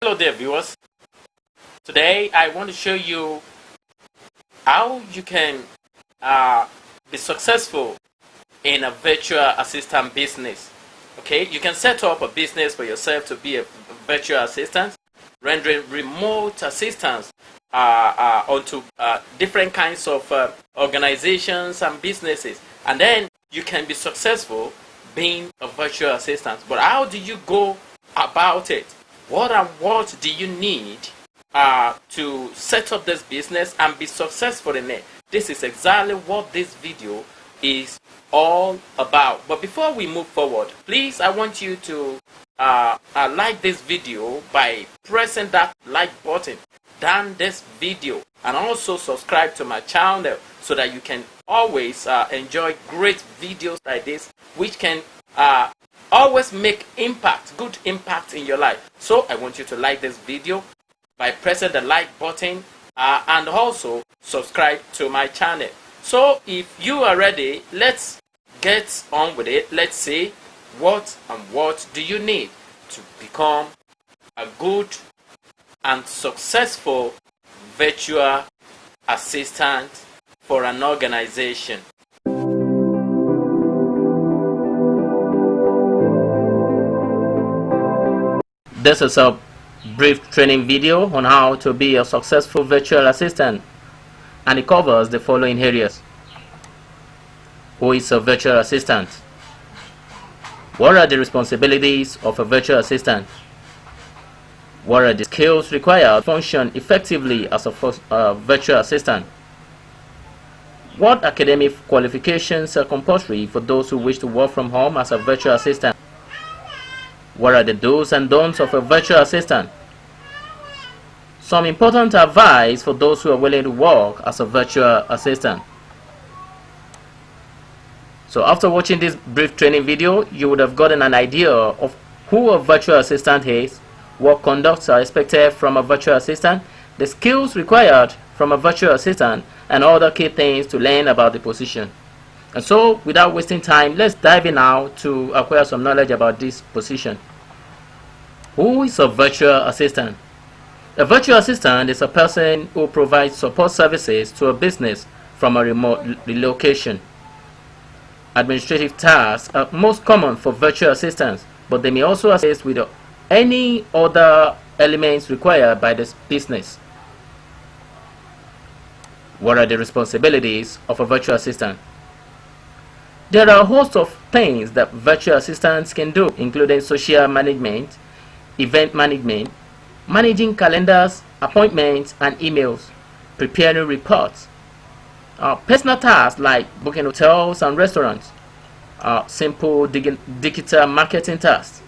Hello there viewers. Today I want to show you how you can be successful in a virtual assistant business. Okay, you can set up a business for yourself to be a virtual assistant, rendering remote assistance onto different kinds of organizations and businesses, and then you can be successful being a virtual assistant. But how do you go about it? What do you need to set up this business and be successful in it? This is exactly what this video is all about. But before we move forward, please, I want you to like this video by pressing that like button down this video, and also subscribe to my channel so that you can always enjoy great videos like this, which can always make good impact in your life. So I want you to like this video by pressing the like button and also subscribe to my channel. So if you are ready, let's get on with it. Let's see what do you need to become a good and successful virtual assistant for an organization. This is a brief training video on how to be a successful virtual assistant, and it covers the following areas. Who is a virtual assistant? What are the responsibilities of a virtual assistant? What are the skills required to function effectively as a virtual assistant? What academic qualifications are compulsory for those who wish to work from home as a virtual assistant? What are the do's and don'ts of a virtual assistant? Some important advice for those who are willing to work as a virtual assistant. So after watching this brief training video, you would have gotten an idea of who a virtual assistant is, what conducts are expected from a virtual assistant, the skills required from a virtual assistant, and other key things to learn about the position. And so, without wasting time, let's dive in now to acquire some knowledge about this position. Who is a virtual assistant? A virtual assistant is a person who provides support services to a business from a remote location. Administrative tasks are most common for virtual assistants, but they may also assist with any other elements required by this business. What are the responsibilities of a virtual assistant? There are a host of things that virtual assistants can do, including social management, event management, managing calendars, appointments and emails, preparing reports, personal tasks like booking hotels and restaurants, simple digital marketing tasks.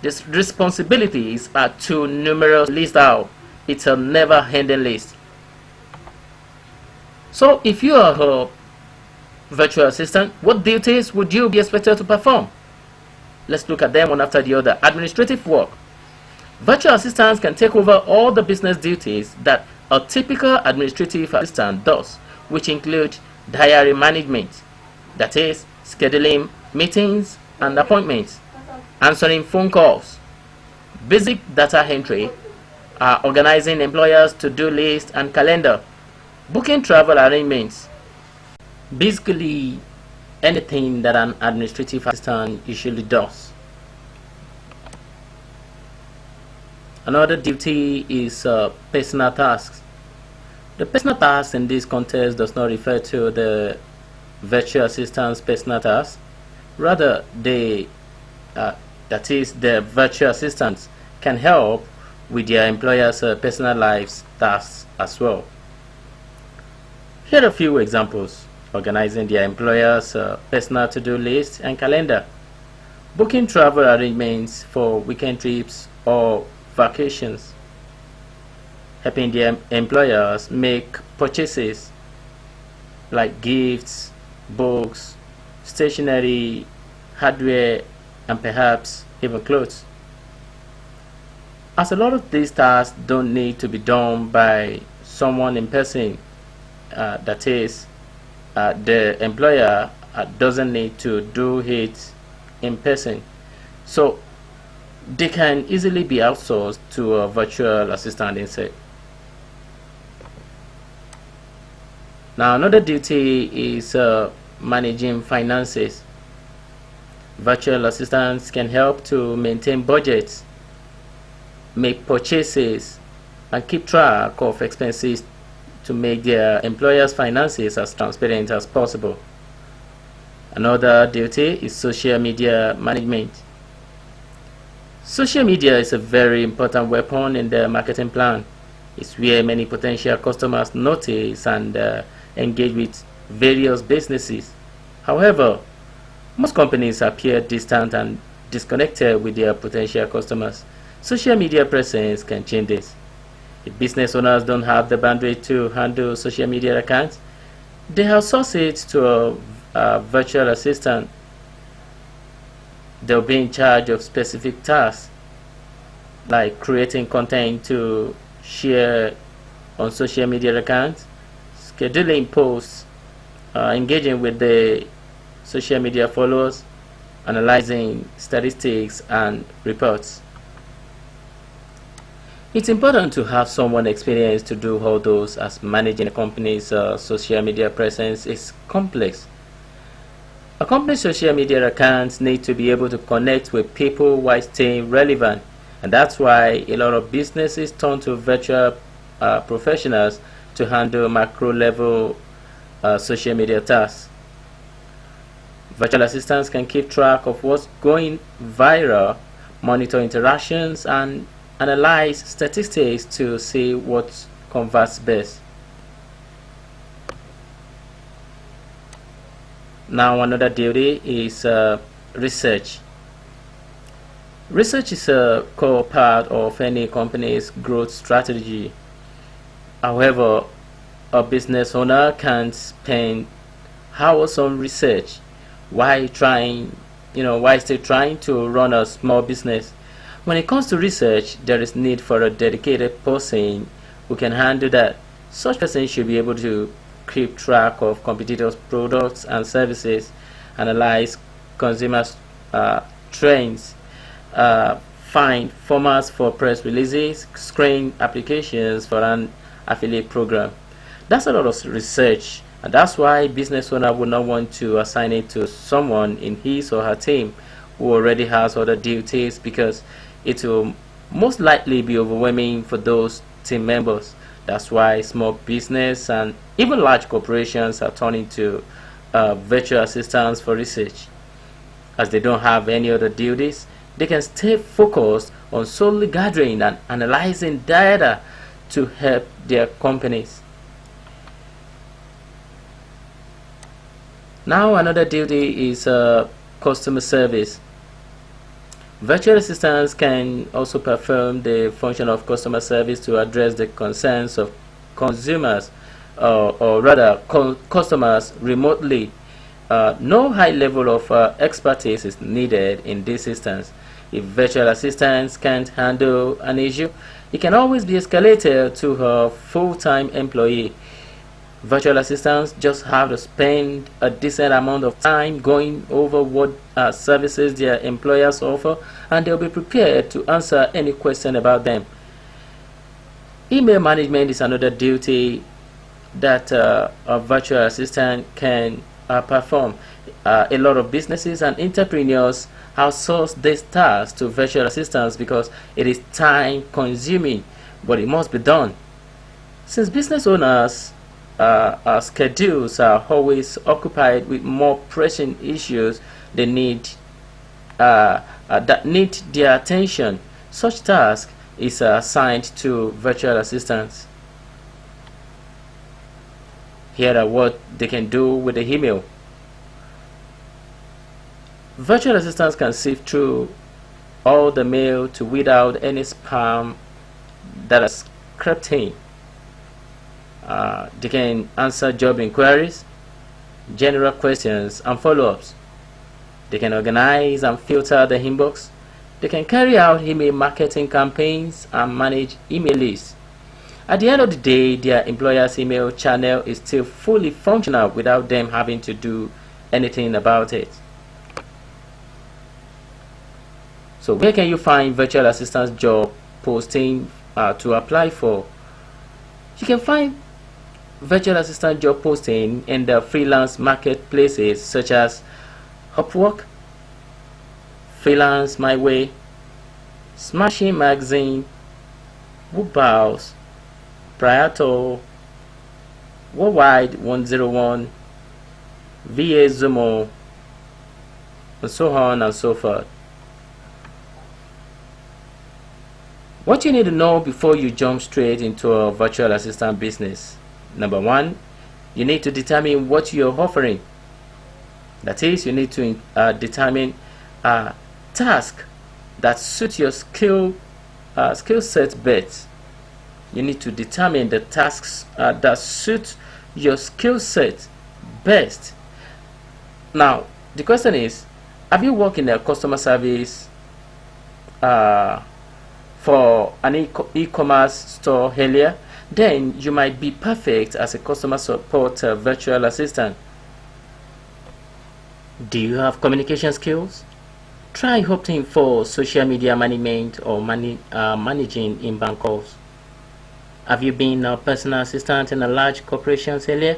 These responsibilities are too numerous to list out. It's a never-ending list. So if you are a virtual assistant, what duties would you be expected to perform? Let's look at them one after the other. Administrative work. Virtual assistants can take over all the business duties that a typical administrative assistant does, which include diary management, that is, scheduling meetings and appointments, answering phone calls, basic data entry, organizing employers' to-do list and calendar, booking travel arrangements. Basically, anything that an administrative assistant usually does. Another duty is personal tasks. The personal tasks in this context does not refer to the virtual assistant's personal tasks. Rather, that is, the virtual assistants can help with their employers' personal lives tasks as well. Here are a few examples: organizing their employers' personal to-do list and calendar, booking travel arrangements for weekend trips or vacations, helping their employers make purchases like gifts, books, stationery, hardware, and perhaps even clothes. As a lot of these tasks don't need to be done by someone in person, that is, the employer doesn't need to do it in person. So they can easily be outsourced to a virtual assistant instead. Now another duty is managing finances. Virtual assistants can help to maintain budgets, make purchases, and keep track of expenses to make their employers' finances as transparent as possible. Another duty is social media management. Social media is a very important weapon in the marketing plan. It's where many potential customers notice and engage with various businesses. However, most companies appear distant and disconnected with their potential customers. Social media presence can change this. If business owners don't have the bandwidth to handle social media accounts, they outsource it to a virtual assistant. They'll be in charge of specific tasks like creating content to share on social media accounts, scheduling posts, engaging with the social media followers, analyzing statistics and reports. It's important to have someone experienced to do all those, as managing a company's social media presence is complex. A company's social media accounts need to be able to connect with people while staying relevant, and that's why a lot of businesses turn to virtual professionals to handle macro level social media tasks. Virtual assistants can keep track of what's going viral, monitor interactions, and analyze statistics to see what converts best. Now another duty is research. Research is a core part of any company's growth strategy. However, a business owner can spend hours on research while still trying to run a small business. When it comes to research, there is need for a dedicated person who can handle that. Such person should be able to keep track of competitors' products and services, analyze consumers' trends, find formats for press releases, screen applications for an affiliate program. That's a lot of research, and that's why business owner would not want to assign it to someone in his or her team who already has other duties, because it will most likely be overwhelming for those team members. That's why small business and even large corporations are turning to virtual assistants for research. As they don't have any other duties, they can stay focused on solely gathering and analyzing data to help their companies. Now another duty is customer service. Virtual assistants can also perform the function of customer service to address the concerns of consumers, or rather customers remotely. No high level of expertise is needed in this instance. If virtual assistants can't handle an issue, it can always be escalated to a full-time employee. Virtual assistants just have to spend a decent amount of time going over what services their employers offer, and they'll be prepared to answer any question about them. Email management is another duty that a virtual assistant can perform. A lot of businesses and entrepreneurs outsource this task to virtual assistants because it is time consuming, but it must be done. Since business owners schedules are always occupied with more pressing issues that need their attention, such task is assigned to virtual assistants. Here are what they can do with the email. Virtual assistants can sift through all the mail to weed out any spam that is crept in. They can answer job inquiries, general questions, and follow-ups. They can organize and filter the inbox. They can carry out email marketing campaigns and manage email lists. At the end of the day, their employer's email channel is still fully functional without them having to do anything about it. So where can you find virtual assistant job posting to apply for? You can find virtual assistant job posting in the freelance marketplaces such as Upwork, Freelance My Way, Smashing Magazine, Woobhouse, Priato, Worldwide 101, VA Zumo, and so on and so forth. What you need to know before you jump straight into a virtual assistant business. Number one, you need to determine what you're offering. That is, you need to determine a task that suits your skill set best. You need to determine the tasks that suit your skill set best. Now, the question is, have you worked in a customer service for an e-commerce store earlier? Then you might be perfect as a customer support virtual assistant. Do you have communication skills? Try opting for social media management or managing inbound calls. Have you been a personal assistant in a large corporation earlier?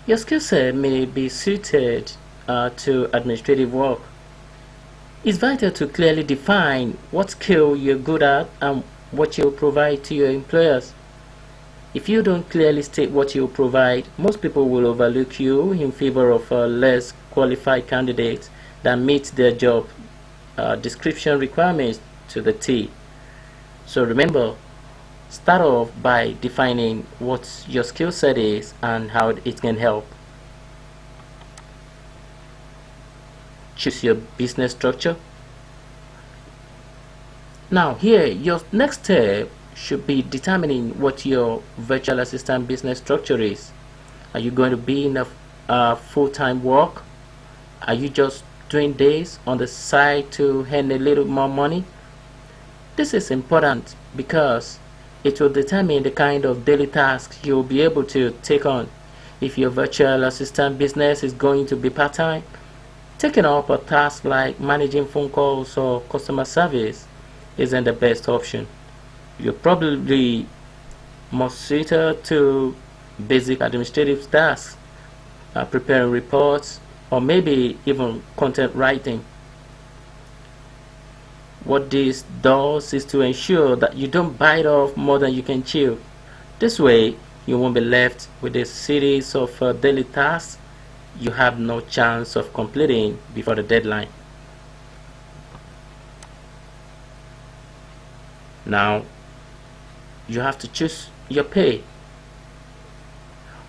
Your skill set may be suited to administrative work. It's vital to clearly define what skill you're good at and what you'll provide to your employers. If you don't clearly state what you'll provide, most people will overlook you in favor of less qualified candidates that meet their job description requirements to the T. So remember, start off by defining what your skill set is and how it can help. Choose your business structure. Now here, your next step should be determining what your virtual assistant business structure is. Are you going to be in a full-time work? Are you just doing days on the side to earn a little more money? This is important because it will determine the kind of daily tasks you'll be able to take on. If your virtual assistant business is going to be part-time, taking up a task like managing phone calls or customer service isn't the best option. You're probably more suited to basic administrative tasks, preparing reports, or maybe even content writing. What this does is to ensure that you don't bite off more than you can chew. This way, you won't be left with a series of daily tasks you have no chance of completing before the deadline. Now, you have to choose your pay.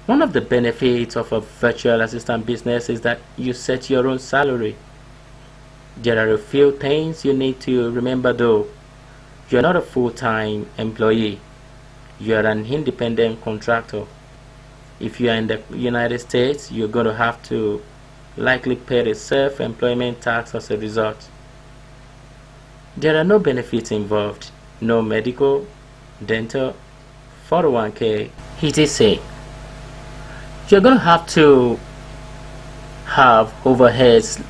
One of the benefits of a virtual assistant business is that you set your own salary. There are a few things you need to remember though. You're not a full-time employee. You're an independent contractor. If you are in the United States, you're going to have to likely pay a self-employment tax as a result. There are no benefits involved. No medical, dental, 401k, etc. You're going to have to have overheads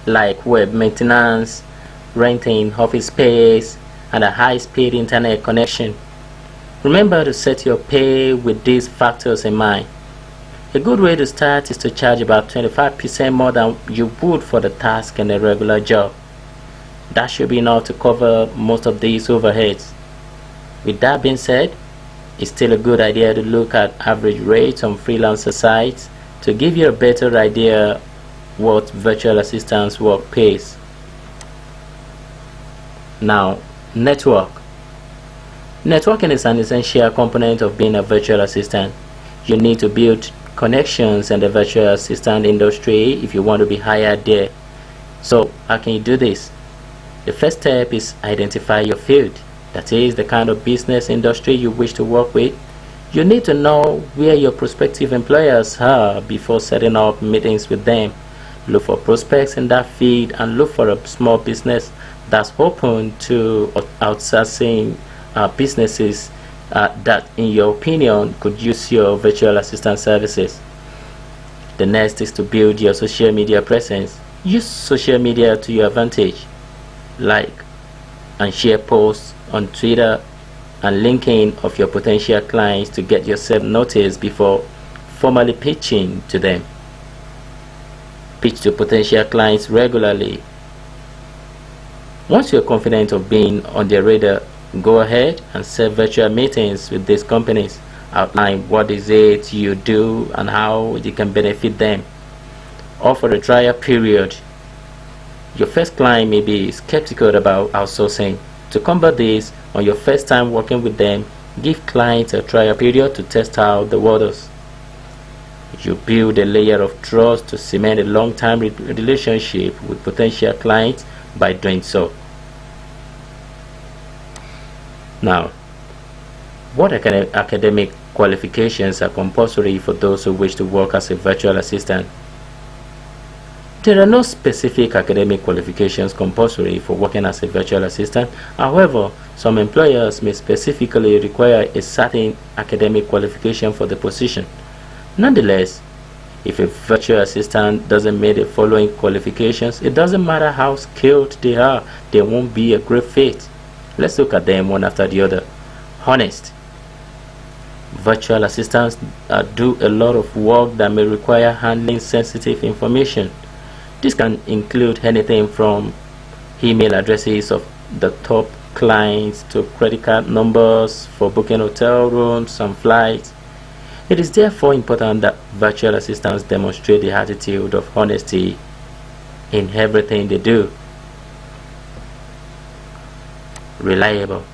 like web maintenance, renting office space, and a high-speed internet connection. Remember to set your pay with these factors in mind. A good way to start is to charge about 25% more than you would for the task in a regular job. That should be enough to cover most of these overheads. With that being said, it's still a good idea to look at average rates on freelancer sites to give you a better idea what virtual assistance work pays. Now, network. Networking is an essential component of being a virtual assistant. You need to build connections in the virtual assistant industry if you want to be hired there. So, how can you do this? The first step is identify your field. That is the kind of business industry you wish to work with. You need to know where your prospective employers are before setting up meetings with them. Look for prospects in that field and look for a small business that's open to outsourcing businesses that, in your opinion, could use your virtual assistant services. The next is to build your social media presence. Use social media to your advantage. like and share posts on Twitter and LinkedIn of your potential clients to get yourself noticed before formally pitching to them. Pitch to potential clients regularly. Once you're confident of being on their radar, go ahead and set virtual meetings with these companies. Outline what is it you do and how it can benefit them. Offer a trial period. Your first client may be skeptical about outsourcing. To combat this, on your first time working with them, give clients a trial period to test out the waters. You build a layer of trust to cement a long-term relationship with potential clients by doing so. Now, what academic qualifications are compulsory for those who wish to work as a virtual assistant? There are no specific academic qualifications compulsory for working as a virtual assistant. However, some employers may specifically require a certain academic qualification for the position. Nonetheless, if a virtual assistant doesn't meet the following qualifications, it doesn't matter how skilled they are, they won't be a great fit. Let's look at them one after the other. Honest. Virtual assistants do a lot of work that may require handling sensitive information. This can include anything from email addresses of the top clients to credit card numbers for booking hotel rooms and flights. It is therefore important that virtual assistants demonstrate the attitude of honesty in everything they do. Reliable.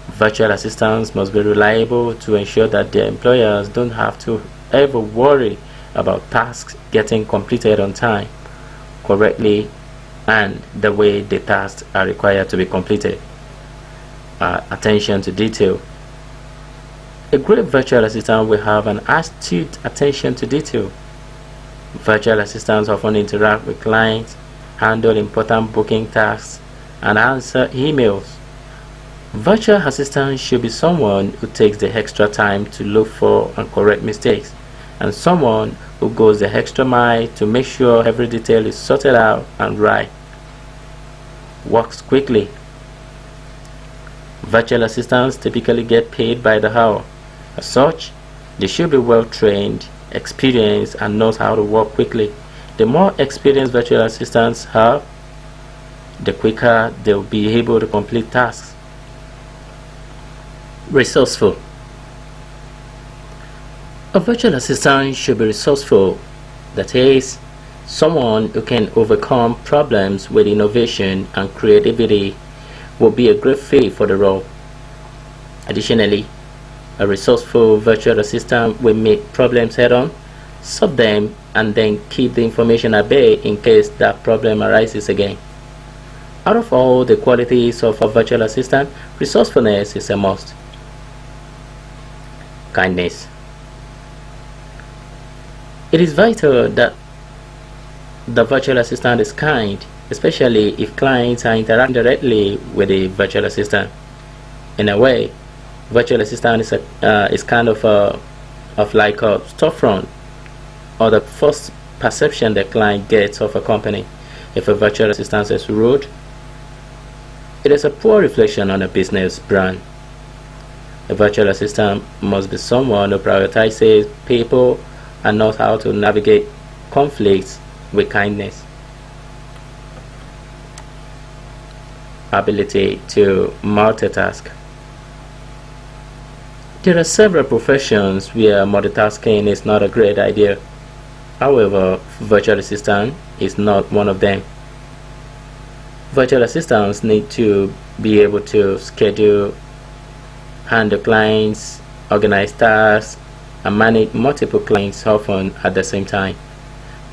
Virtual assistants must be reliable to ensure that their employers don't have to ever worry about tasks getting completed on time, correctly, and the way the tasks are required to be completed. Attention to detail. A great virtual assistant will have an astute attention to detail. Virtual assistants often interact with clients, handle important booking tasks, and answer emails. Virtual assistants should be someone who takes the extra time to look for and correct mistakes, and someone who goes the extra mile to make sure every detail is sorted out and right. Works quickly. Virtual assistants typically get paid by the hour. As such, they should be well trained, experienced, and knows how to work quickly. The more experienced virtual assistants have, the quicker they'll be able to complete tasks. Resourceful. A virtual assistant should be resourceful, that is, someone who can overcome problems with innovation and creativity will be a great fit for the role. Additionally, a resourceful virtual assistant will meet problems head-on, solve them, and then keep the information at bay in case that problem arises again. Out of all the qualities of a virtual assistant, resourcefulness is a must. Kindness. It is vital that the virtual assistant is kind, especially if clients are interacting directly with the virtual assistant. In a way, virtual assistant is kind of like a storefront, or the first perception the client gets of a company. If a virtual assistant is rude, it is a poor reflection on a business brand. A virtual assistant must be someone who prioritizes people and knows how to navigate conflicts with kindness. Ability to multitask. There are several professions where multitasking is not a great idea. However, virtual assistant is not one of them. Virtual assistants need to be able to schedule, handle clients, organize tasks, and manage multiple clients often at the same time.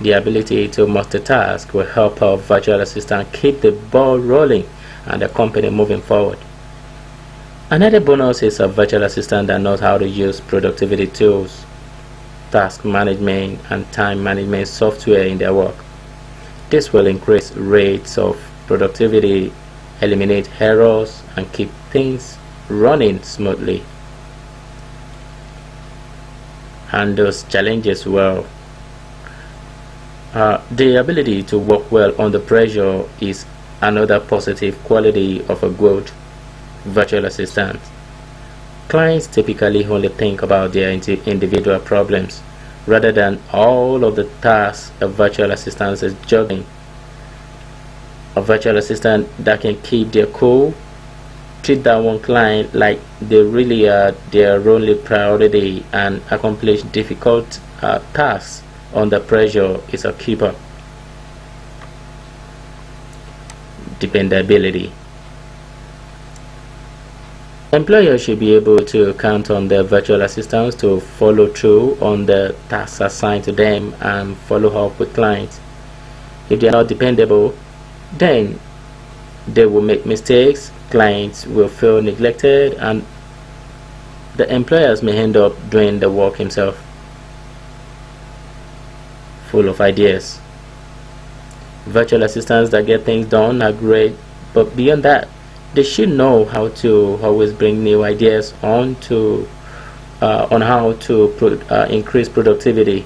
The ability to multitask will help our virtual assistant keep the ball rolling and the company moving forward. Another bonus is a virtual assistant that knows how to use productivity tools, task management, and time management software in their work. This will increase rates of productivity, eliminate errors, and keep things running smoothly. Handles challenges well. The ability to work well under pressure is another positive quality of a good virtual assistant. Clients typically only think about their individual problems rather than all of the tasks a virtual assistant is juggling. A virtual assistant that can keep their cool, treat that one client like they really are their only priority, and accomplish difficult tasks under pressure is a keeper. Dependability. Employers should be able to count on their virtual assistants to follow through on the tasks assigned to them and follow up with clients. If they are not dependable, then they will make mistakes, clients will feel neglected, and the employers may end up doing the work himself. Full of ideas. Virtual assistants that get things done are great, but beyond that, they should know how to always bring new ideas on how to increase productivity.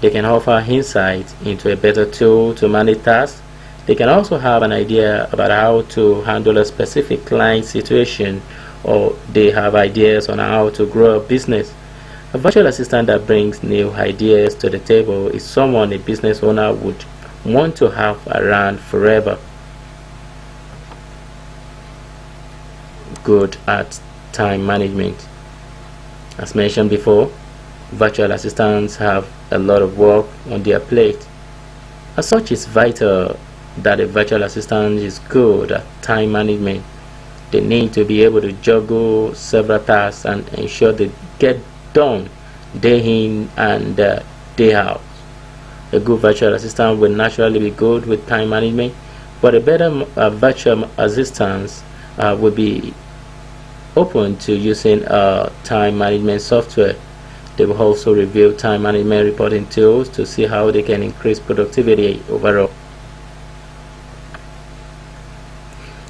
They can offer insight into a better tool to manage tasks. They can also have an idea about how to handle a specific client situation, or they have ideas on how to grow a business. A virtual assistant that brings new ideas to the table is someone a business owner would want to have around forever. Good at time management. As mentioned before, virtual assistants have a lot of work on their plate. As such, it's vital that a virtual assistant is good at time management. They need to be able to juggle several tasks and ensure they get done day in and day out. A good virtual assistant will naturally be good with time management, but a better virtual assistant will be open to using time management software. They will also review time management reporting tools to see how they can increase productivity overall.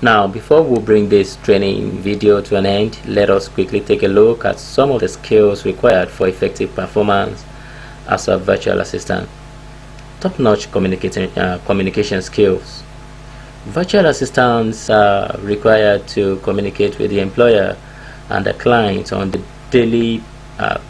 Now, before we bring this training video to an end, let us quickly take a look at some of the skills required for effective performance as a virtual assistant. Top-notch communication skills. Virtual assistants are required to communicate with the employer and the client on the daily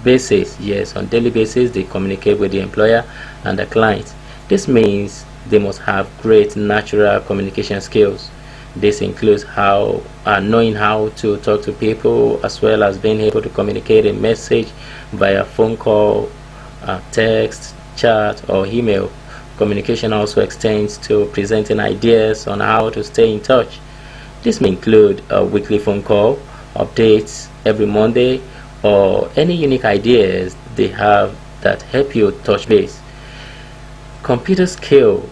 basis. Yes, on daily basis they communicate with the employer and the client. This means they must have great natural communication skills. This includes knowing how to talk to people, as well as being able to communicate a message via phone call, text, chat, or email. Communication also extends to presenting ideas on how to stay in touch. This may include a weekly phone call, updates every Monday, or any unique ideas they have that help you touch base. Computer skill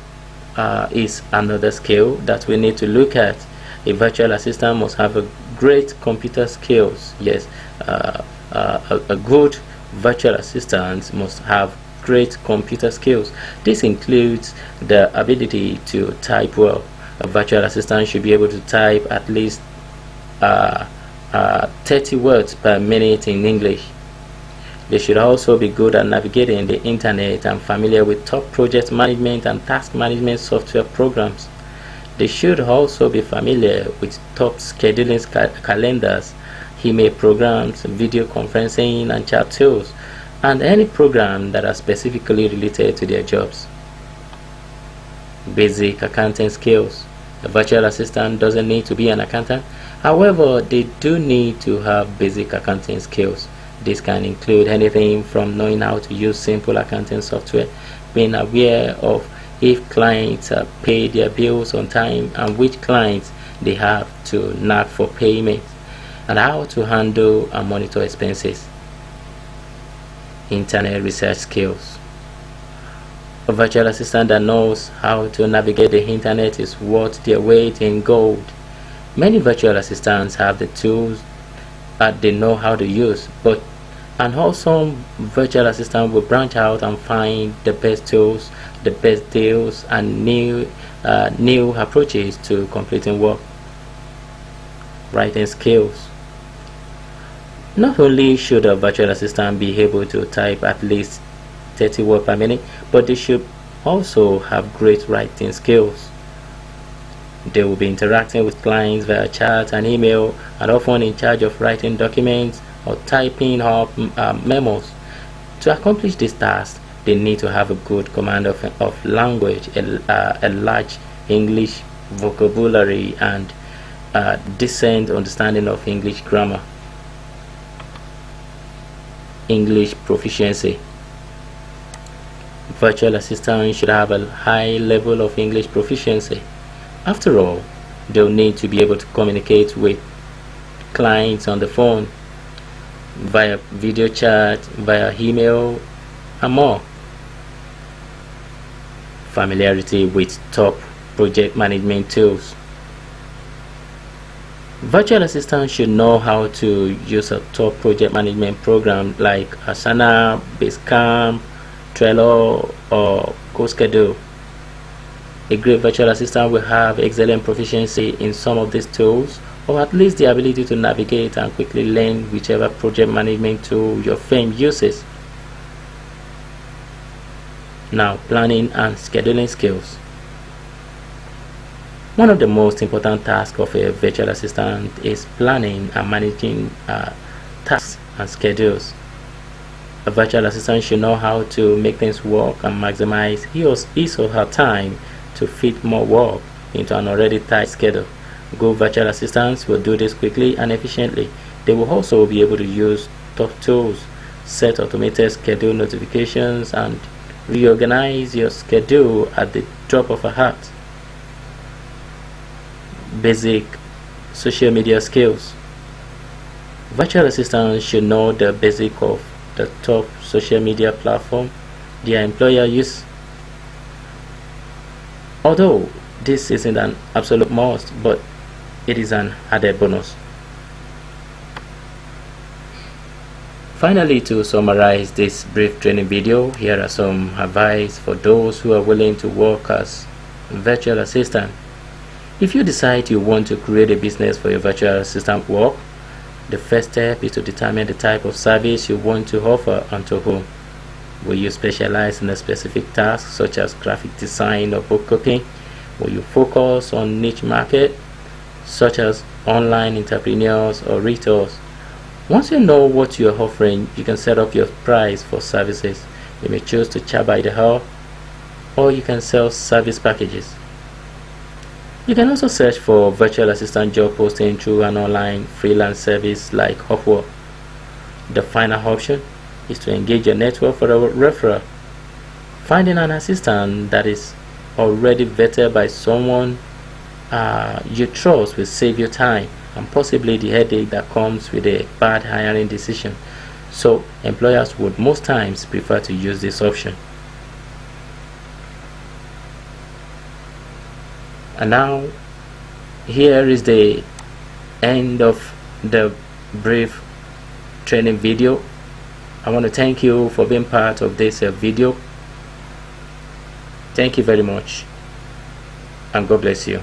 is another skill that we need to look at. A virtual assistant must have a great computer skills. Yes, a good virtual assistant must have great computer skills. This includes the ability to type well. A virtual assistant should be able to type at least 30 words per minute in English. They should also be good at navigating the internet and familiar with top project management and task management software programs. They should also be familiar with top scheduling calendars, email programs, video conferencing and chat tools, and any program that are specifically related to their jobs. Basic accounting skills. A virtual assistant doesn't need to be an accountant. However, they do need to have basic accounting skills. This can include anything from knowing how to use simple accounting software, being aware of if clients pay their bills on time and which clients they have to nag for payment, and how to handle and monitor expenses. Internet research skills. A virtual assistant that knows how to navigate the internet is worth their weight in gold. Many virtual assistants have the tools that they know how to use, but an awesome virtual assistant will branch out and find the best tools, the best deals, and new approaches to completing work. Writing skills. Not only should a virtual assistant be able to type at least 30 words per minute, but they should also have great writing skills. They will be interacting with clients via chat and email, and often in charge of writing documents or typing up memos. To accomplish this task, they need to have a good command of language, a large English vocabulary, and a decent understanding of English grammar. English proficiency. Virtual assistants should have a high level of English proficiency. After all, they'll need to be able to communicate with clients on the phone, via video chat, via email, and more. Familiarity with top project management tools. Virtual assistants should know how to use a top project management program like Asana, Basecamp, Trello, or CoSchedule. A great virtual assistant will have excellent proficiency in some of these tools, or at least the ability to navigate and quickly learn whichever project management tool your firm uses. Now, planning and scheduling skills. One of the most important tasks of a virtual assistant is planning and managing tasks and schedules. A virtual assistant should know how to make things work and maximize his or her time to fit more work into an already tight schedule. Good virtual assistants will do this quickly and efficiently. They will also be able to use top tools, set automated schedule notifications, and reorganize your schedule at the drop of a hat. Basic social media skills. Virtual assistants should know the basic of the top social media platform their employer uses. Although this isn't an absolute must, but it is an added bonus. Finally, to summarize this brief training video, here are some advice for those who are willing to work as virtual assistant. If you decide you want to create a business for your virtual assistant work, the first step is to determine the type of service you want to offer and to whom. Will you specialize in a specific task such as graphic design or bookkeeping? Will you focus on niche market such as online entrepreneurs or retailers? Once you know what you are offering, you can set up your price for services. You may choose to charge by the hour, or you can sell service packages. You can also search for virtual assistant job posting through an online freelance service like Upwork. The final option is to engage your network for a referral. Finding an assistant that is already vetted by someone you trust will save you time and possibly the headache that comes with a bad hiring decision. So employers would most times prefer to use this option. And now, here is the end of the brief training video. I want to thank you for being part of this video. Thank you very much, and God bless you.